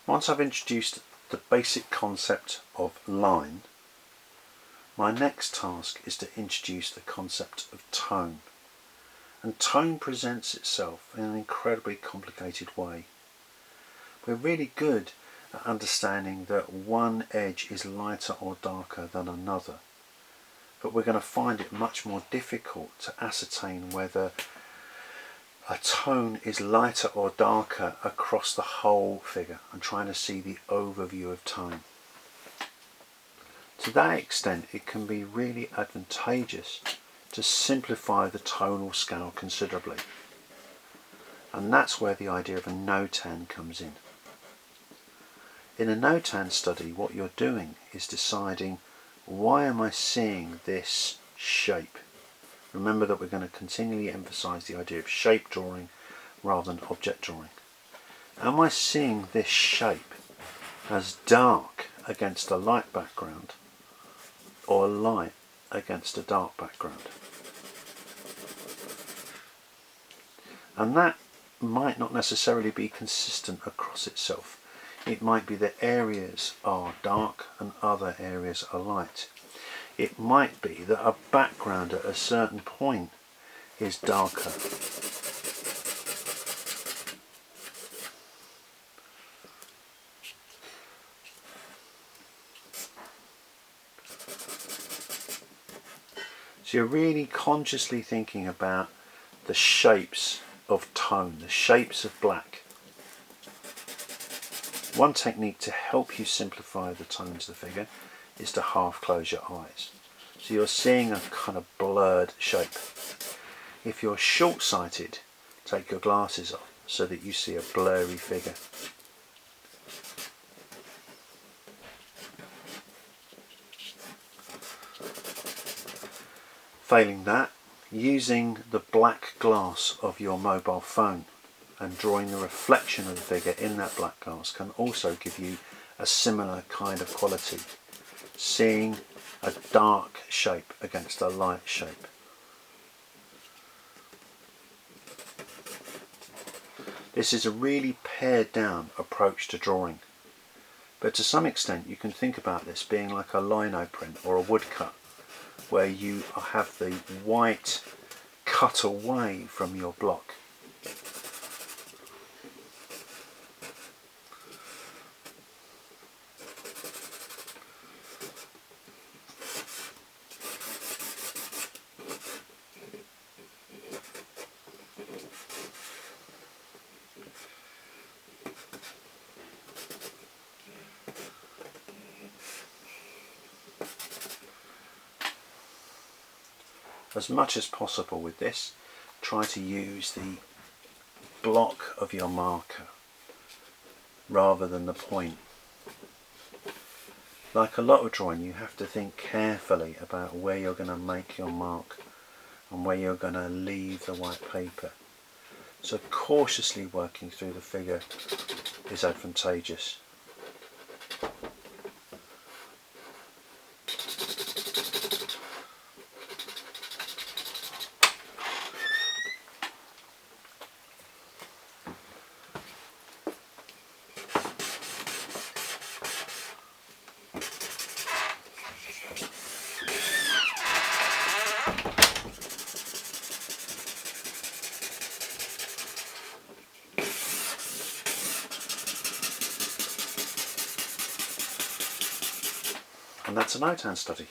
Once I've introduced the basic concept of line, my next task is to introduce the concept of tone. And tone presents itself in an incredibly complicated way. We're really good at understanding that one edge is lighter or darker than another, but we're going to find it much more difficult to ascertain whether a tone is lighter or darker across the whole figure and trying to see the overview of tone. To that extent, it can be really advantageous to simplify the tonal scale considerably. And that's where the idea of a Notan comes in. In a Notan study, what you're doing is deciding, why am I seeing this shape? Remember that we're going to continually emphasize the idea of shape drawing rather than object drawing. Am I seeing this shape as dark against a light background or light against a dark background? And that might not necessarily be consistent across itself. It might be that areas are dark and other areas are light. It might be that a background at a certain point is darker. So you're really consciously thinking about the shapes of tone, the shapes of black. One technique to help you simplify the tones of the figure is to half close your eyes. So you're seeing a kind of blurred shape. If you're short-sighted, take your glasses off so that you see a blurry figure. Failing that, using the black glass of your mobile phone and drawing the reflection of the figure in that black glass can also give you a similar kind of quality. Seeing a dark shape against a light shape. This is a really pared down approach to drawing, but to some extent you can think about this being like a lino print or a woodcut, where you have the white cut away from your block. As much as possible with this, try to use the block of your marker rather than the point. Like a lot of drawing, you have to think carefully about where you're going to make your mark and where you're going to leave the white paper. So cautiously working through the figure is advantageous. And that's a Notan study.